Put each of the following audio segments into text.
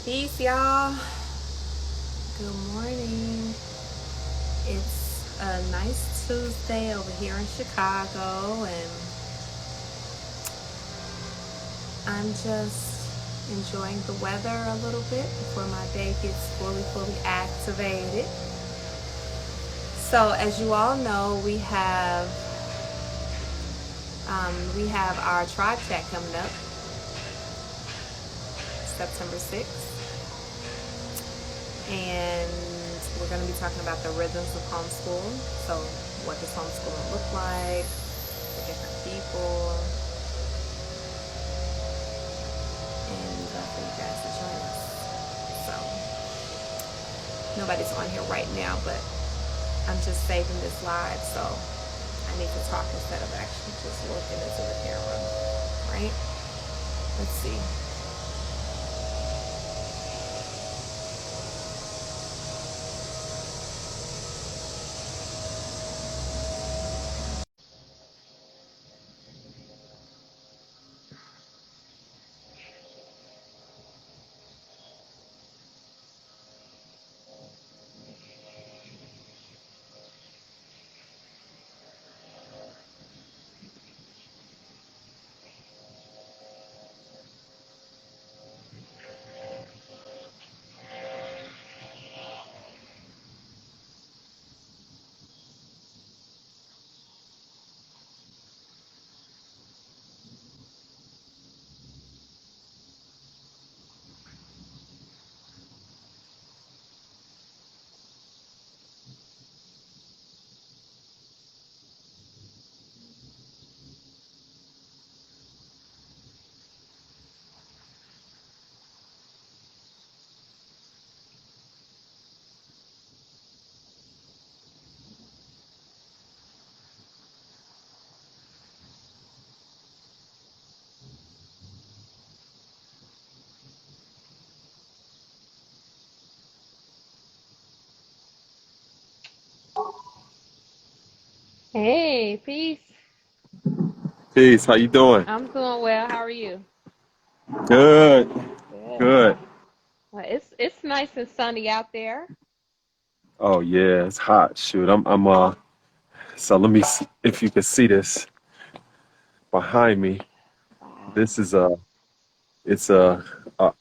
Peace, y'all. Good morning. It's a nice Tuesday over here in Chicago, and I'm just enjoying the weather a little bit before my day gets fully activated. So, as you all know, we have our tribe chat coming up September 6th, and we're going to be talking about the rhythms of homeschooling. So, what does homeschooling look like for different people? And we'd love for you guys to join us. So, nobody's on here right now, but I'm just saving this live, so I need to talk instead of actually just looking into the camera, right? Let's see. Hey, peace. Peace. How you doing? I'm doing well. How are you? Good. Good. Good. Well, it's nice and sunny out there. Oh yeah, it's hot. Shoot, I'm so let me see if you can see this behind me. This Wow. is a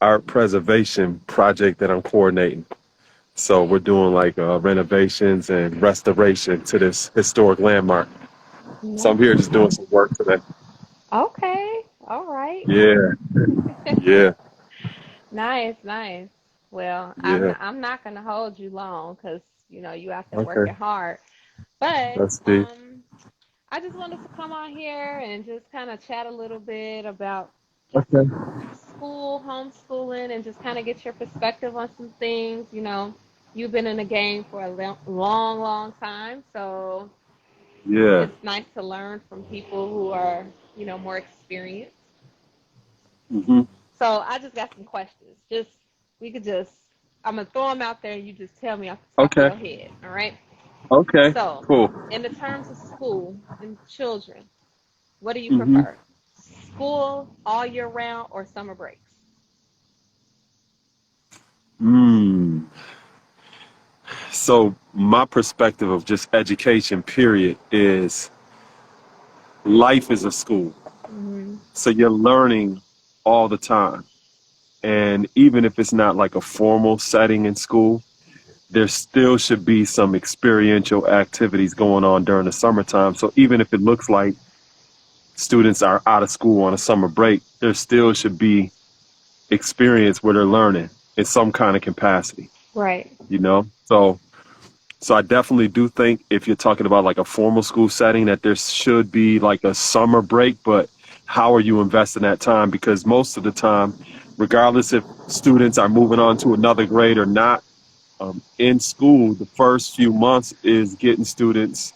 art preservation project that I'm coordinating. So we're doing like renovations and restoration to this historic landmark. So I'm here just doing Nice. some work today. Okay. All right. Yeah, yeah, Nice, nice. Well, I'm yeah. I'm not gonna hold you long because you out there Okay. working hard. But Let's see. I just wanted to come on here and just kind of chat a little bit about Okay. school, homeschooling, and just kind of get your perspective on some things. You've been in the game for a long time, so Yeah. it's nice to learn from people who are, more experienced. Mhm. So I just got some questions. We could just, I'm gonna throw them out there, and you just tell me off the top of Okay. your head. All right. Okay. So, Cool. in the terms of school and children, what do you Mhm. prefer? School all year round or summer breaks? Mm. So my perspective of just education, period, is life is a school. Mm-hmm. So you're learning all the time. And even if it's not like a formal setting in school, there still should be some experiential activities going on during the summertime. So even if it looks like students are out of school on a summer break, there still should be experience where they're learning in some kind of capacity, Right. you know? So I definitely do think if you're talking about like a formal school setting that there should be like a summer break, but how are you investing that time? Because most of the time, regardless if students are moving on to another grade or not, in school, the first few months is getting students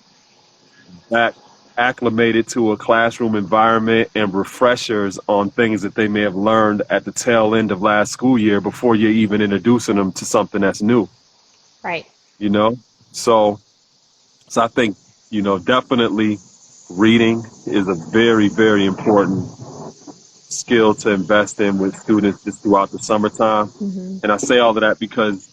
back acclimated to a classroom environment and refreshers on things that they may have learned at the tail end of last school year before you're even introducing them to something that's new, Right. you know? So So I think, definitely reading is a very, very important skill to invest in with students just throughout the summertime. Mhm. And I say all of that because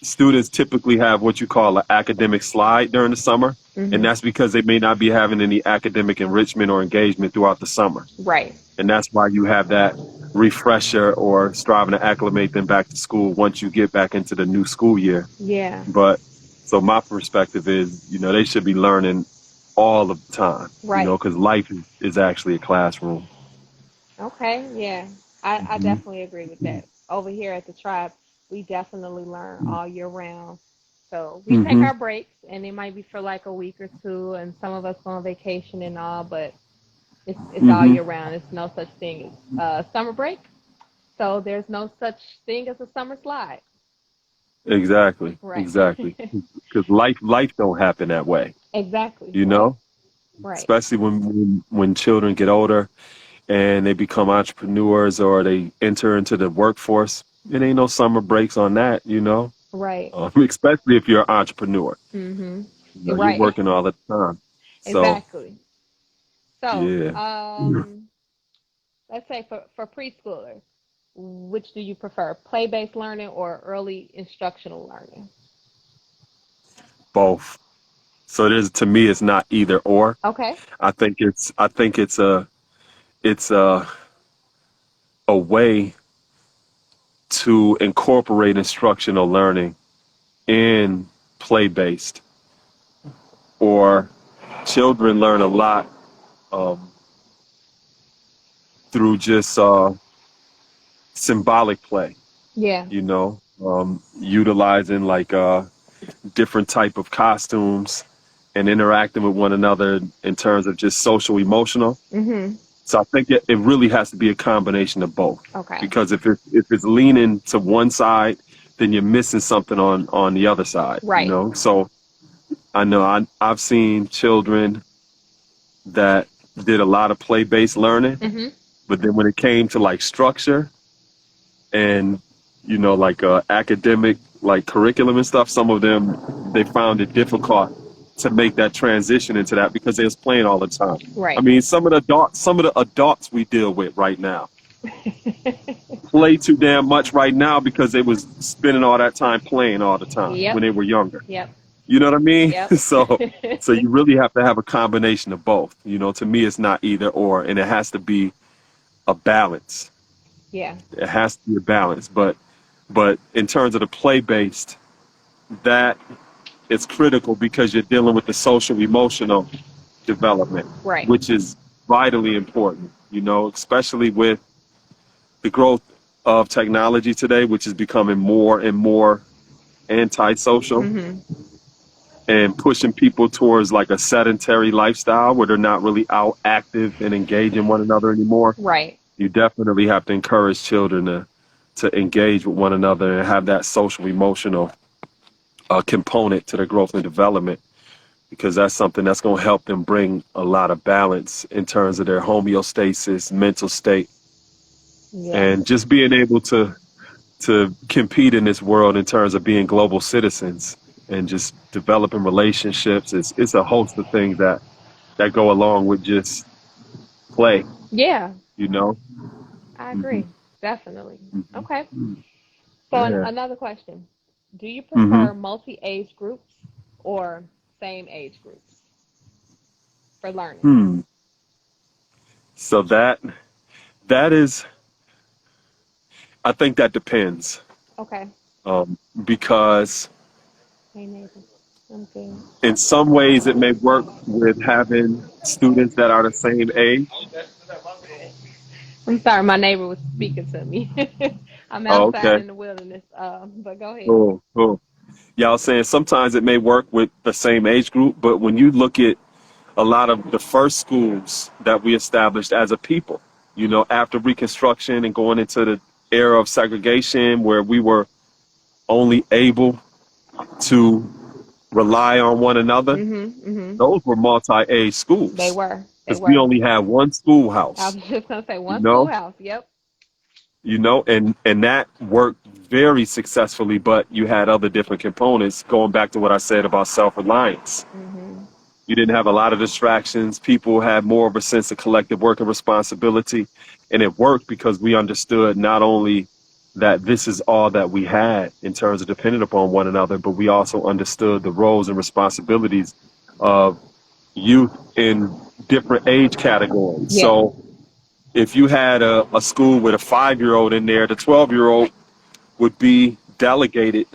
students typically have what you call an academic slide during the summer. And Mhm. that's because they may not be having any academic enrichment or engagement throughout the summer. Right. And that's why you have that refresher or striving to acclimate them back to school once you get back into the new school year. Yeah. But so my perspective is, they should be learning all of the time, Right. because life is actually a classroom. Okay. Yeah. I Hmm. definitely agree with that. Over here at the tribe, we definitely learn all year round. So we take Hmm. our breaks, and it might be for like a week or two, and some of us go on vacation and all, but it's all Hmm. year round. It's no such thing as summer break. So there's no such thing as a summer slide. Exactly. Right. Exactly. Because life don't happen that way, Exactly. you know, Right. especially when children get older and they become entrepreneurs or they enter into the workforce. It ain't no summer breaks on that. Right. Especially if you're an entrepreneur. Mhm. You're Right. working all the time. So, Exactly. So, yeah. let's say for preschoolers, which do you prefer, play-based learning or early instructional learning? Both. So to me, it's not either or. Okay. I think it's a way to incorporate instructional learning in play-based, or children learn a lot um, through just symbolic play, Yeah. utilizing like different type of costumes and interacting with one another in terms of just social emotional. Mhm. So I think it really has to be a combination of both, Okay. because if it's leaning to one side, then you're missing something on the other side. Right. So I know I've seen children that did a lot of play-based learning, Mhm. but then when it came to like structure and like academic like curriculum and stuff, some of them, they found it difficult to make that transition into that because they was playing all the time. I Right. mean, some of the adults we deal with right now play too damn much right now because they was spending all that time playing all the time when Yep. they were younger. Yep. You know what I mean? Yep. So you really have to have a combination of both. To me, it's not either or, and it has to be a balance. Yeah. It has to be a balance. But in terms of the play based, that is critical because you're dealing with the social emotional development, Right. which is vitally important. Especially with the growth of technology today, which is becoming more and more antisocial Mhm. and pushing people towards like a sedentary lifestyle where they're not really out active and engaging one another anymore. Right. You definitely have to encourage children to engage with one another and have that social emotional component to their growth and development, because that's something that's going to help them bring a lot of balance in terms of their homeostasis, mental state, Yeah. and just being able to compete in this world in terms of being global citizens and just developing relationships. It's a host of things that go along with just play, Yeah. you know? I Hmm. agree. Definitely. Hmm. Okay. So Yeah. another question. Do you Hmm. prefer multi-age groups or same age groups for learning? Hmm. So that is, I think that depends, Okay. because Hey neighbor. I'm good. in some ways it may work with having students that are the same age. I'm sorry, my neighbor was speaking to me. I'm Oh, outside okay. in the wilderness, but go ahead. Cool. Cool. Yeah, I was saying sometimes it may work with the same age group, but when you look at a lot of the first schools that we established as a people, after Reconstruction and going into the era of segregation where we were only able to rely on one another, Mhm. Mhm. those were multi-age They schools were. They because we were. only had one I schoolhouse, was just gonna say you one know, schoolhouse. Yep. and that worked very successfully, but you had other different components going back to what I said about self-reliance. Mhm. You didn't have a lot of distractions. People had more of a sense of collective work and responsibility. And it worked because we understood not only that this is all that we had in terms of depending upon one another, but we also understood the roles and responsibilities of youth in different age categories. Yeah. So if you had a school with a 5-year-old in there, the 12-year-old would be delegated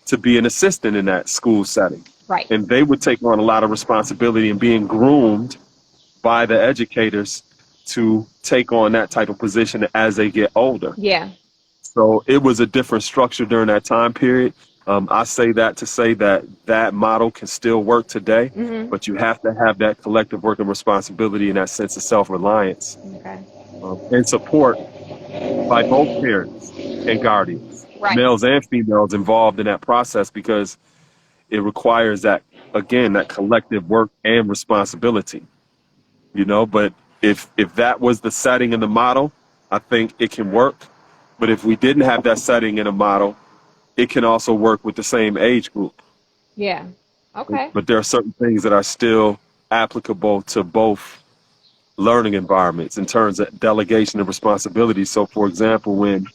to be an assistant in that school setting. Right. And they would take on a lot of responsibility and being groomed by the educators to take on that type of position as they get older. Yeah. So it was a different structure during that time period. I say that to say that that model can still work today, Mm-hmm. but you have to have that collective work and responsibility and that sense of self-reliance Okay. and support by both parents and guardians, Right. males and females involved in that process, because it requires that, again, that collective work and responsibility, but if that was the setting and the model, I think it can work. But if we didn't have that setting and a model, it can also work with the same age group. Yeah. Okay. But there are certain things that are still applicable to both learning environments in terms of delegation of responsibility. So for example, when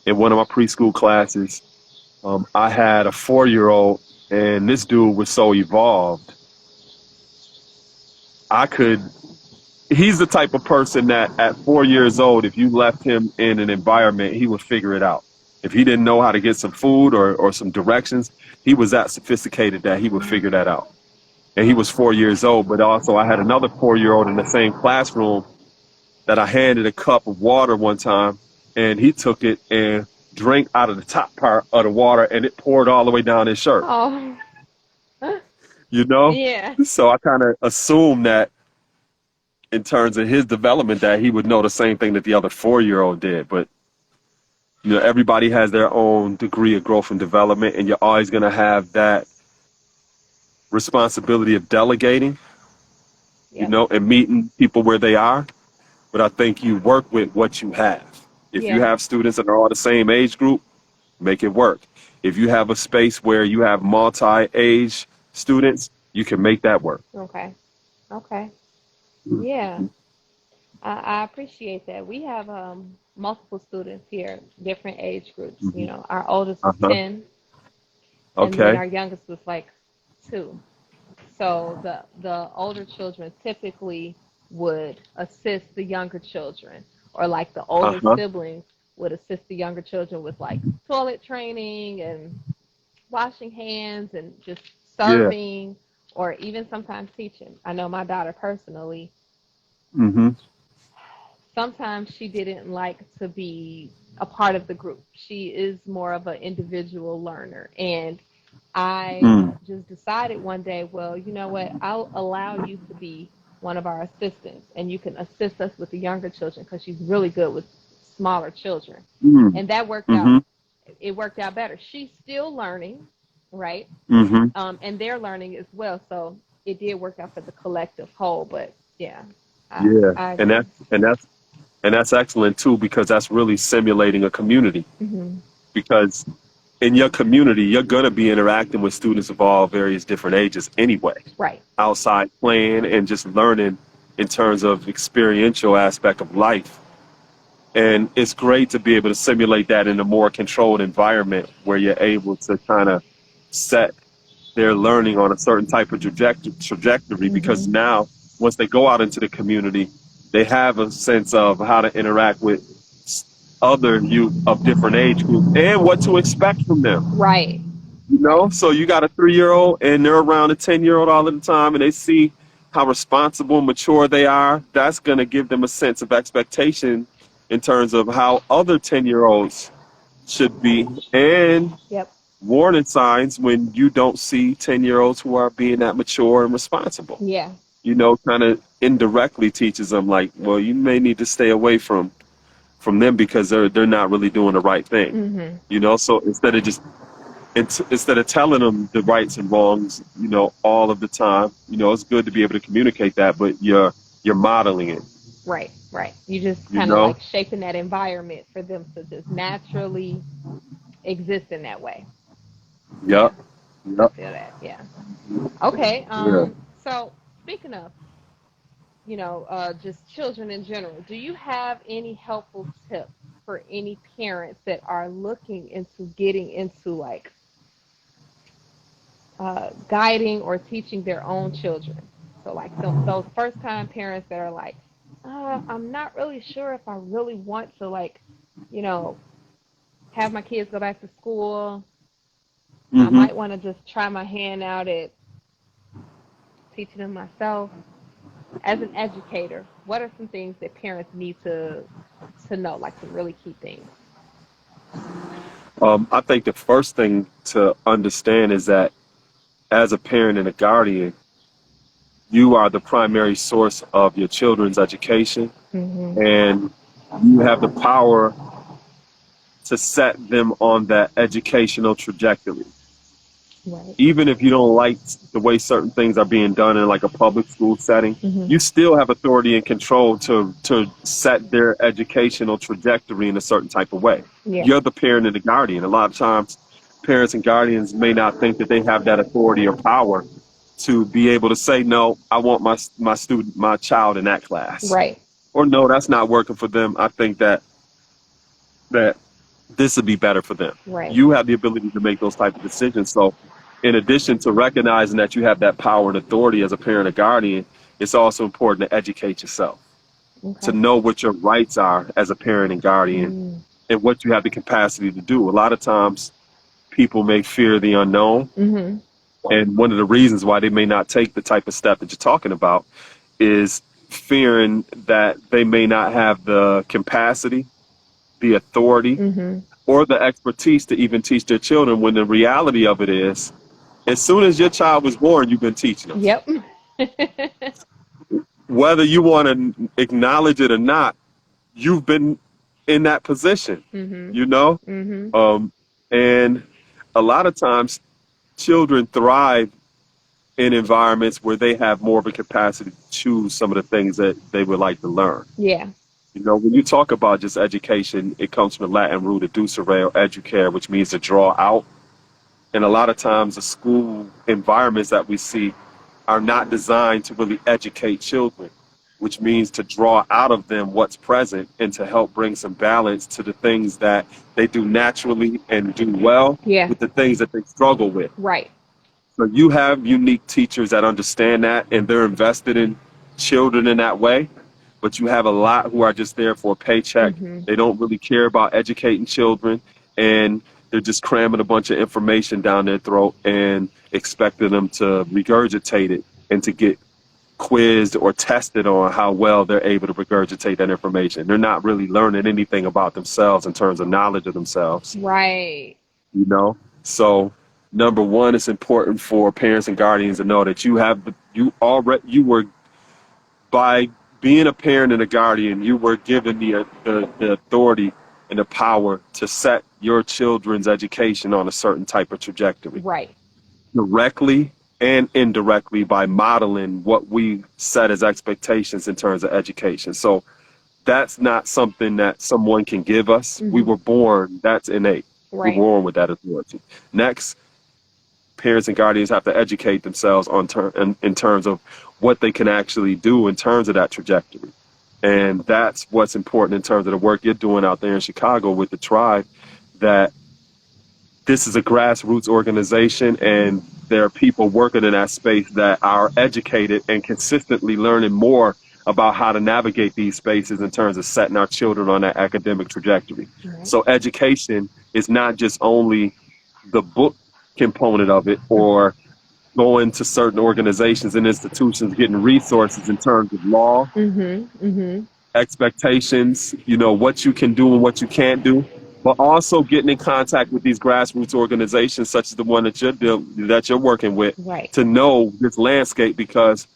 in one of my preschool classes, I had a 4-year-old, and this dude was so evolved. He's the type of person that at 4 years old, if you left him in an environment, he would figure it out. If he didn't know how to get some food or some directions, he was that sophisticated that he would figure that out. And he was 4 years old, but also I had another 4-year-old in the same classroom that I handed a cup of water one time, and he took it and drank out of the top part of the water, and it poured all the way down his shirt, Oh. Yeah. So I kind of assumed that in terms of his development that he would know the same thing that the other 4-year-old did. But, everybody has their own degree of growth and development, and you're always going to have that responsibility of delegating, Yep. and meeting people where they are. But I think you work with what you have. If you Yeah. have students that are all the same age group, make it work. If you have a space where you have multi-age students, you can make that work. Okay. Okay. Yeah. I appreciate that. We have multiple students here, different age groups. Mhm. Our oldest was Uh-huh. 10, and then Okay. our youngest was like 2. So the older children typically would assist the younger children, or like the older Uh-huh. siblings would assist the younger children with like toilet training and washing hands and just Yeah. serving, or even sometimes teaching. I know my daughter personally, Mm-hmm. sometimes she didn't like to be a part of the group. She is more of an individual learner. And I Mm. just decided one day, well, you know what? I'll allow you to be one of our assistants, and you can assist us with the younger children because she's really good with smaller children. Mm. And that worked out. Mm-hmm. It worked out better. She's still learning, right? Mm-hmm. And they're learning as well. So it did work out for the collective whole. But yeah, Yeah. I And agree. that's excellent too, because that's really simulating a community. Hmm. Because in your community, you're gonna be interacting with students of all various different ages anyway, Right. outside playing and just learning in terms of experiential aspect of life. And it's great to be able to simulate that in a more controlled environment where you're able to kind of set their learning on a certain type of trajectory, because Hmm. now once they go out into the community, they have a sense of how to interact with other youth of different age groups and what to expect from them. Right. Right. So you got a 3-year-old and they're around a 10-year-old all of the time, and they see how responsible and mature they are. That's going to give them a sense of expectation in terms of how other 10-year-olds should be, and Yep. warning signs when you don't see 10-year-olds who are being that mature and responsible. Yeah. Kind of indirectly teaches them like, well, you may need to stay away from them because they're not really doing the right thing. Hmm. So instead of telling them the rights and wrongs, all of the time, it's good to be able to communicate that, but you're modeling it, Right. Right. You just you kind of know? like shaping that environment for them to just naturally exist in that way. Yeah. Yep. I Yep. feel that. Yeah. Okay. Yeah. So speaking of, just children in general, do you have any helpful tips for any parents that are looking into getting into like guiding or teaching their own children? So like those first time parents that are like, I'm not really sure if I really want to like, you know, have my kids go back to school. I Hmm. might want to just try my hand out at teaching them myself. As an educator, what are some things that parents need to know, like some really key things? I think the first thing to understand is that as a parent and a guardian, you are the primary source of your children's education, Hmm. and you have the power to set them on that educational trajectory. Right. Even if you don't like the way certain things are being done in like a public school setting, Hmm. you still have authority and control to set their educational trajectory in a certain type of way. Yeah. You're the parent and the guardian. A lot of times, parents and guardians may not think that they have that authority or power to be able to say, no, I want my child in that class, Right. or no, that's not working for them. I think that this would be better for them. Right. You have the ability to make those type of decisions. So in addition to recognizing that you have that power and authority as a parent or guardian, it's also important to educate yourself, to Okay. know what your rights are as a parent and guardian Mm. and what you have the capacity to do. A lot of times people may fear the unknown. Hmm. And one of the reasons why they may not take the type of step that you're talking about is fearing that they may not have the capacity, the authority, Hmm. or the expertise to even teach their children, when the reality of it is, as soon as your child was born, you've been teaching them. Yep. Whether you want to acknowledge it or not, you've been in that position, Hmm. you know? Hmm. Um, and a lot of times, children thrive in environments where they have more of a capacity to choose some of the things that they would like to learn. Yeah. You know, when you talk about just education, it comes from the Latin root educere or educare, which means to draw out. And a lot of times the school environments that we see are not designed to really educate children, which means to draw out of them what's present and to help bring some balance to the things that they do naturally and do well Yeah. with the things that they struggle with. Right. So you have unique teachers that understand that and they're invested in children in that way. But you have a lot who are just there for a paycheck. Hmm. They don't really care about educating children, and they're just cramming a bunch of information down their throat and expecting them to regurgitate it and to get quizzed or tested on how well they're able to regurgitate that information. They're not really learning anything about themselves in terms of knowledge of themselves, Right. you know? So number one, it's important for parents and guardians to know that you were, by being a parent and a guardian, you were given the authority and the power to set your children's education on a certain type of trajectory, Right. directly and indirectly, by modeling what we set as expectations in terms of education. So that's not something that someone can give us. We Hmm. were born, that's innate. We're Right. born with that authority. Next, parents and guardians have to educate themselves in terms of what they can actually do in terms of that trajectory. And that's what's important in terms of the work you're doing out there in Chicago with the tribe, that this is a grassroots organization and there are people working in that space that are educated and consistently learning more about how to navigate these spaces in terms of setting our children on that academic trajectory. Right. So education is not just only the book component of it, or going to certain organizations and institutions, getting resources in terms of law, Hmm. Hmm. expectations, you know, what you can do and what you can't do, but also getting in contact with these grassroots organizations such as the one that you're working with, Right. to know this landscape, because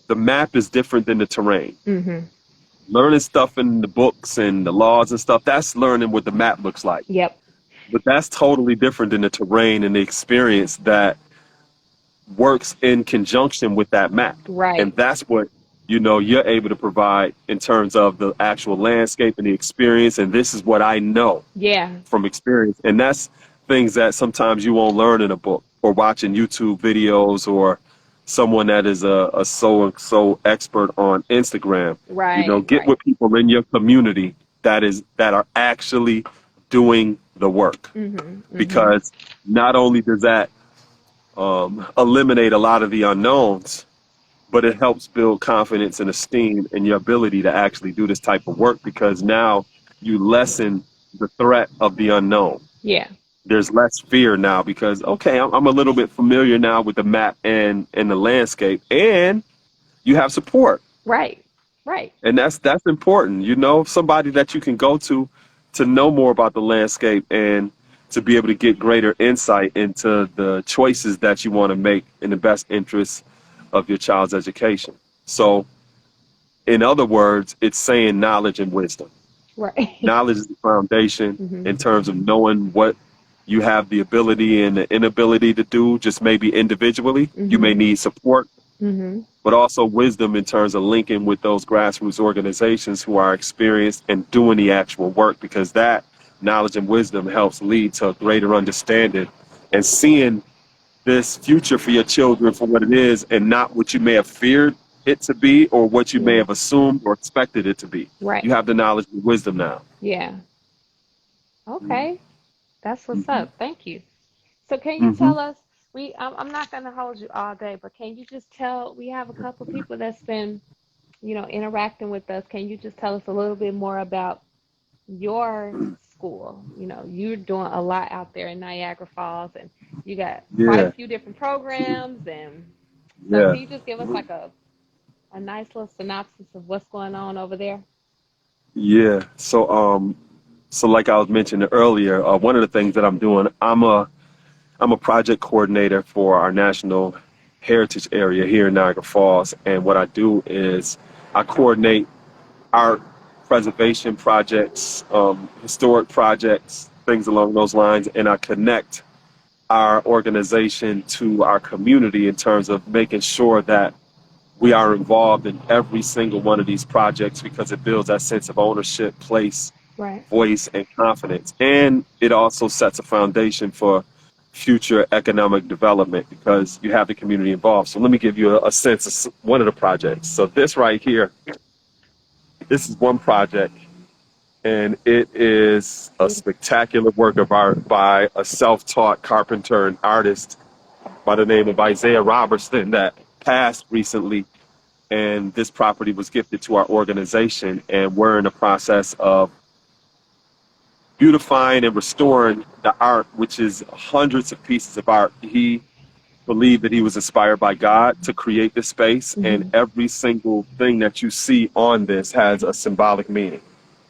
the map is different than the terrain. Hmm. Learning stuff in the books and the laws and stuff, that's learning what the map looks like. Yep. But that's totally different than the terrain and the experience that works in conjunction with that map. Right. And that's what, you know, you're able to provide in terms of the actual landscape and the experience. And this is what I know Yeah. from experience. And that's things that sometimes you won't learn in a book or watching YouTube videos or someone that is a so and so expert on Instagram. Right, Get right. with people in your community that are actually doing the work, Mhm. Mhm. because not only does that eliminate a lot of the unknowns, but it helps build confidence and esteem in your ability to actually do this type of work, because now you lessen the threat of the unknown. Yeah. There's less fear now because, okay, I'm a little bit familiar now with the map and the landscape, and you have support. Right. Right. And that's important. Somebody that you can go to know more about the landscape and to be able to get greater insight into the choices that you want to make in the best interest of your child's education. So, in other words, it's saying knowledge and wisdom. Right. Knowledge is the foundation Mhm. in terms of knowing what you have the ability and the inability to do, just maybe individually. You may Mhm. need support, Mhm. but also wisdom in terms of linking with those grassroots organizations who are experienced and doing the actual work, because that knowledge and wisdom helps lead to a greater understanding and seeing this future for your children for what it is and not what you may have feared it to be or what you may Yeah. have assumed or expected it to be. You Right. have the knowledge and wisdom now. Yeah. Okay. That's what's Mm-hmm. up. Thank you. So can you Mm-hmm. tell us, I'm not going to hold you all day, but can you just tell, we have a couple people that's been, interacting with us. Can you just tell us a little bit more about your school? You're doing a lot out there in Niagara Falls, and you got quite a Yeah. few different programs. And so Yeah. can you just give us like a nice little synopsis of what's going on over there? Yeah. So like I was mentioning earlier, one of the things that I'm doing, I'm a project coordinator for our national heritage area here in Niagara Falls, and what I do is I coordinate art preservation projects, historic projects, things along those lines, and I connect our organization to our community in terms of making sure that we are involved in every single one of these projects, because it builds that sense of ownership, place, Right. voice, and confidence. And it also sets a foundation for future economic development because you have the community involved. So let me give you a sense of one of the projects. So this right here, this is one project, and it is a Beautiful. spectacular work of art by a self-taught carpenter and artist by the name of Isaiah Robertson that passed recently. And this property was gifted to our organization, and we're in the process of beautifying and restoring the art, which is hundreds of pieces of art. He believed that he was inspired by God to create this space, and Hmm. every single thing that you see on this has a symbolic meaning.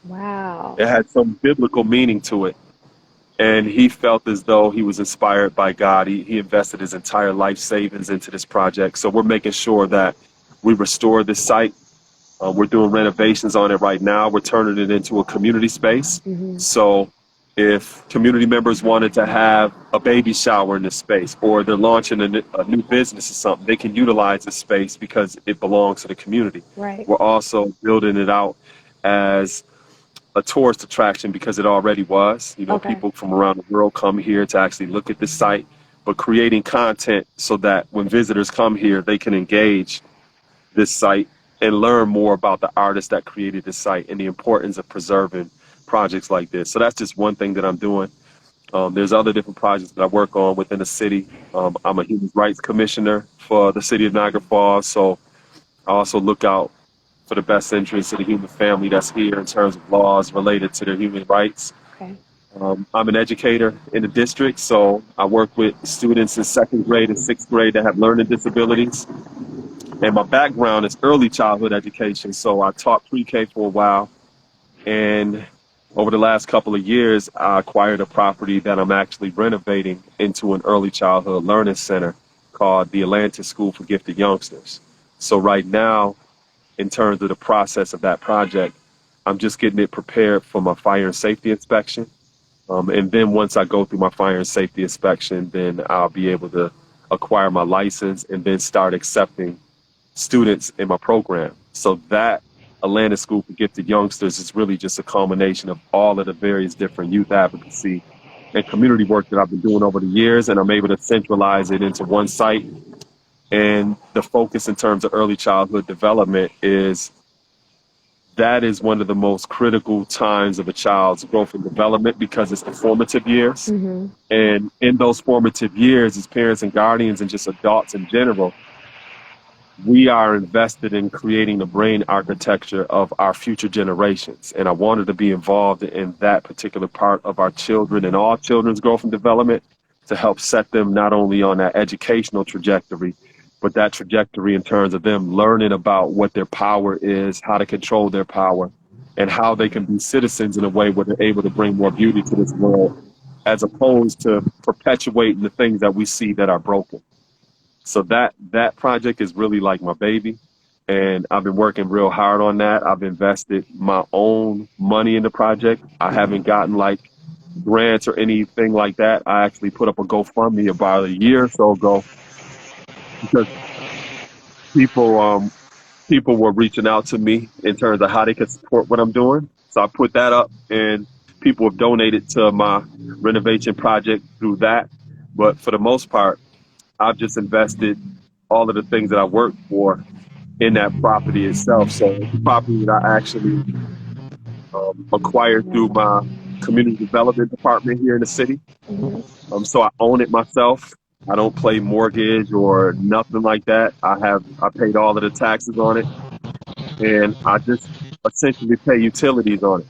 Wow. It had some biblical meaning to it. And he felt as though he was inspired by God. He invested his entire life savings into this project. So we're making sure that we restore this site. We're doing renovations on it right now. We're turning it into a community space. Hmm. So if community members wanted to have a baby shower in this space, or they're launching a new business or something, they can utilize this space because it belongs to the community. Right. We're also building it out as a tourist attraction because it already was. Okay. People from around the world come here to actually look at this site, but creating content so that when visitors come here, they can engage this site and learn more about the artist that created this site and the importance of preserving projects like this. So that's just one thing that I'm doing. There's other different projects that I work on within the city. I'm a human rights commissioner for the city of Niagara Falls, so I also look out for the best interests of the human family that's here in terms of laws related to their human rights. Okay. I'm an educator in the district, so I work with students in second grade and sixth grade that have learning disabilities. And my background is early childhood education, so I taught pre-K for a while. And over the last couple of years, I acquired a property that I'm actually renovating into an early childhood learning center called the Atlantis School for Gifted Youngsters. So right now, in terms of the process of that project, I'm just getting it prepared for my fire and safety inspection. And then once I go through my fire and safety inspection, then I'll be able to acquire my license and then start accepting students in my program. So that Atlantis School for Gifted Youngsters is really just a culmination of all of the various different youth advocacy and community work that I've been doing over the years, and I'm able to centralize it into one site And the focus in terms of early childhood development is that is one of the most critical times of a child's growth and development because it's the formative years. Mm-hmm. And in those formative years, as parents and guardians and just adults in general, we are invested in creating the brain architecture of our future generations. And I wanted to be involved in that particular part of our children and all children's growth and development to help set them not only on that educational trajectory, but that trajectory in terms of them learning about what their power is, how to control their power, and how they can be citizens in a way where they're able to bring more beauty to this world, as opposed to perpetuating the things that we see that are broken. So that project is really like my baby, and I've been working real hard on that. I've invested my own money in the project. I haven't gotten like grants or anything like that. I actually put up a GoFundMe about a year or so ago because people were reaching out to me in terms of how they could support what I'm doing. So I put that up, and people have donated to my renovation project through that. But for the most part, I've just invested all of the things that I work for in that property itself. So it's a property that I actually acquired through my community development department here in the city. Mm-hmm. So I own it myself. I don't pay mortgage or nothing like that. I paid all of the taxes on it, and I just essentially pay utilities on it.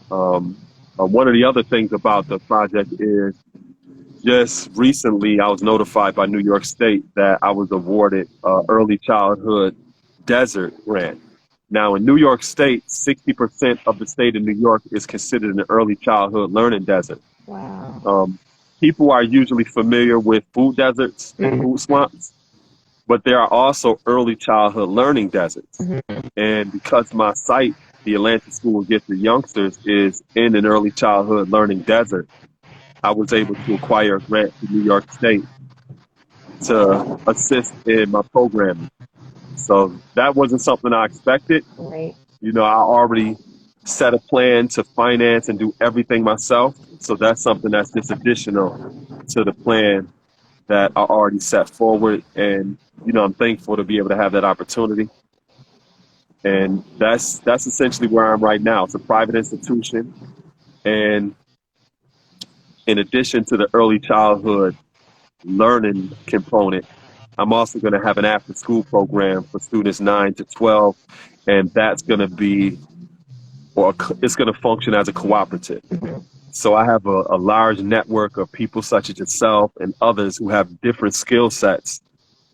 One of the other things about the project is just recently I was notified by New York State that I was awarded early childhood desert grant. Now in New York State, 60% of the state of New York is considered an early childhood learning desert. Wow. People are usually familiar with food deserts and food swamps, but there are also early childhood learning deserts. Mm-hmm. And because my site, the Atlantis School of Gifted Youngsters, is in an early childhood learning desert, I was able to acquire a grant from New York State to assist in my programming. So that wasn't something I expected. Right. You know, I already set a plan to finance and do everything myself. So that's something that's just additional to the plan that I already set forward. And, you know, I'm thankful to be able to have that opportunity. And that's essentially where I'm right now. It's a private institution. And in addition to the early childhood learning component, I'm also going to have an after school program for students 9 to 12. And that's going to be, or it's going to function as a cooperative. Mm-hmm. So I have a large network of people such as yourself and others who have different skill sets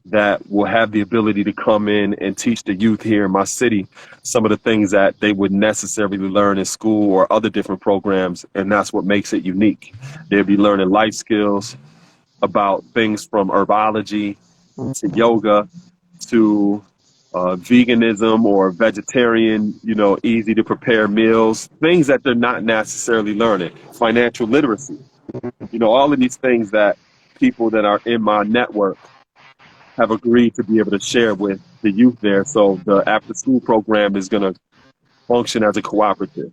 that will have the ability to come in and teach the youth here in my city some of the things that they would necessarily learn in school or other different programs. And that's what makes it unique. They'll be learning life skills about things from herbology to yoga to veganism or vegetarian, you know, easy to prepare meals, things that they're not necessarily learning, financial literacy, you know, all of these things that people that are in my network have agreed to be able to share with the youth there. So the after school program is going to function as a cooperative.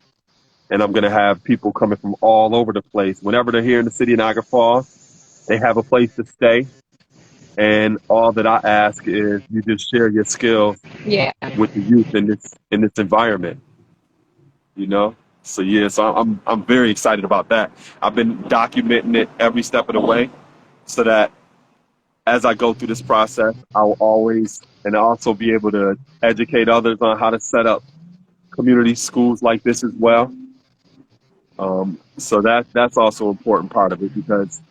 And I'm going to have people coming from all over the place. Whenever they're here in the city of Niagara Falls, they have a place to stay. And all that I ask is you just share your skills with the youth in this environment, you know? So yeah, so I'm very excited about that. I've been documenting it every step of the way so that as I go through this process, I will always and also be able to educate others on how to set up community schools like this as well. So that's also an important part of it because,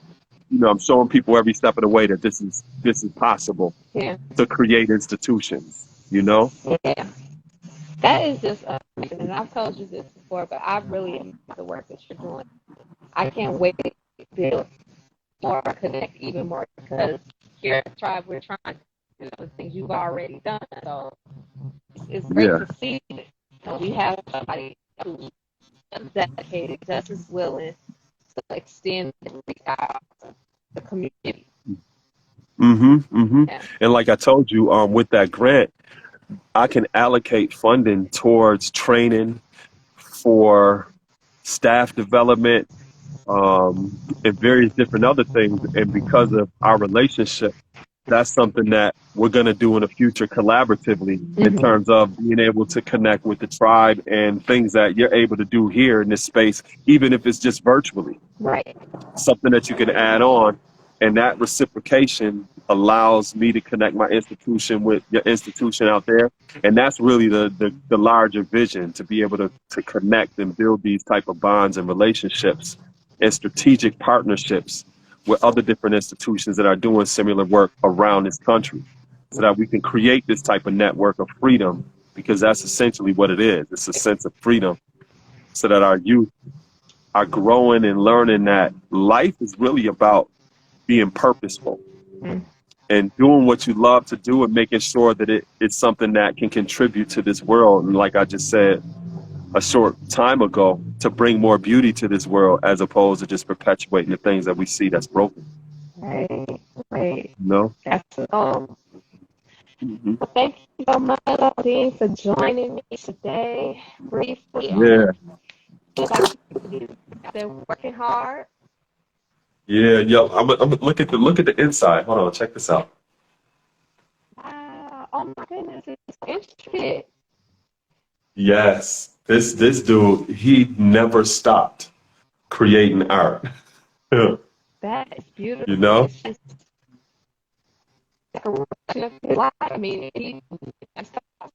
you know, I'm showing people every step of the way that this is possible to create institutions, you know? Yeah. That is just amazing. And I've told you this before, but I really admire the work that you're doing. I can't wait to build more, connect even more, because here at the tribe, we're trying to do the things you've already done. So it's great to see that we have somebody who's dedicated, just as willing to extend and reach out to the community. Yeah. And like I told you, with that grant, I can allocate funding towards training for staff development, and various different other things. And because of our relationship that's something that we're going to do in the future collaboratively in Hmm. terms of being able to connect with the tribe and things that you're able to do here in this space, even if it's just virtually, Right. something that you can add on. And that reciprocation allows me to connect my institution with your institution out there. And that's really the larger vision, to be able to connect and build these type of bonds and relationships and strategic partnerships with other different institutions that are doing similar work around this country, so that we can create this type of network of freedom, because that's essentially what it is. It's a sense of freedom, so that our youth are growing and learning that life is really about being purposeful Mm. and doing what you love to do, and making sure that it's something that can contribute to this world. And like I just said a short time ago, to bring more beauty to this world, as opposed to just perpetuating the things that we see that's broken. Right. Right. You know? That's the goal. Hmm. Well, thank you so much, Dean, for joining me today. Briefly Yeah, on what they're working hard. yeah, yo. I'm look at the inside. Hold on, check this out. Wow. Oh my goodness, it's intricate. Yes, this dude, he never stopped creating art. You That is beautiful. know? It's just like a reflection of his life. I mean, that's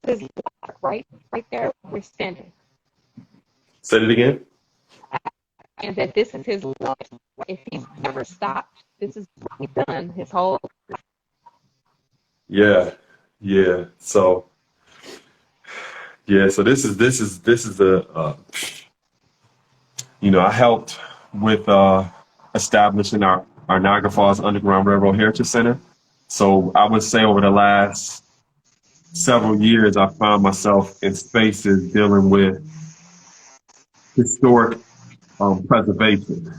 his life, right there where we're standing. Say it again. And that this is his life. If he's never stopped, this is what he's done his whole. Yeah, yeah. So yeah, so this is the I helped with establishing our Niagara Falls Underground Railroad Heritage Center. So I would say over the last several years, I found myself in spaces dealing with historic preservation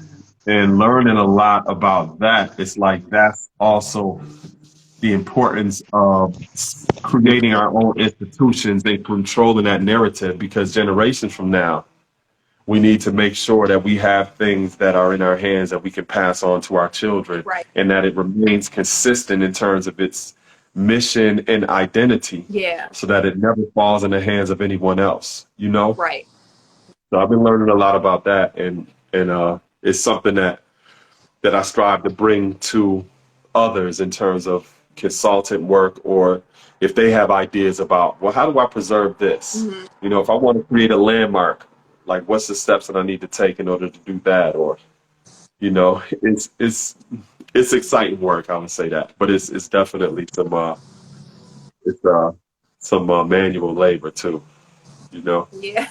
and learning a lot about that. It's like that's also the importance of creating our own institutions and controlling that narrative, because generations from now, we need to make sure that we have things that are in our hands that we can pass on to our children, Right. and that it remains consistent in terms of its mission and identity, Yeah. so that it never falls in the hands of anyone else, you know? Right. So I've been learning a lot about that, and it's something that I strive to bring to others in terms of consultant work, or if they have ideas about, well, how do I preserve this? Hmm. If I want to create a landmark, like what's the steps that I need to take in order to do that? Or, it's exciting work, I would say that, but it's definitely some manual labor too, you know? Yeah.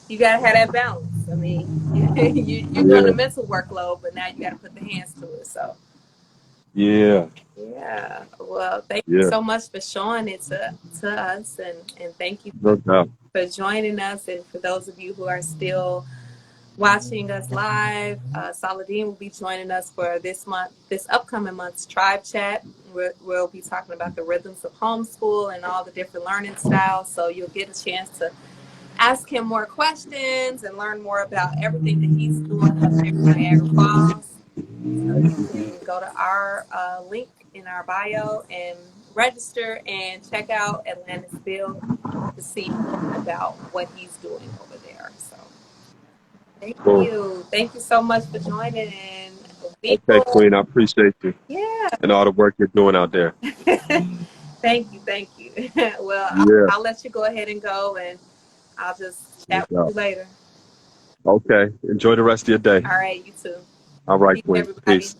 You gotta have that balance. I mean, you're doing the Yeah, mental workload, but now you gotta put the hands to it. So yeah, yeah. Well, thank you yeah, so much for showing it to us, and thank you no doubt. for joining us. And for those of you who are still watching us live, Saladin will be joining us for this upcoming month's Tribe Chat. We'll be talking about the rhythms of homeschool and all the different learning styles. So you'll get a chance to ask him more questions and learn more about everything that he's doing up there in Niagara Falls. So you can go to our link in our bio and register and check out Atlantis Build to see more about what he's doing over there. So thank Cool. you. Thank you so much for joining. And we Okay, will, Queen, I appreciate you yeah. and all the work you're doing out there. Thank you. Thank you. Well, Yeah, I'll let you go ahead and go, and I'll just no chat with you doubt. later. Okay, enjoy the rest of your day. All right, you too. All right, Peace, Queen. everybody. Peace.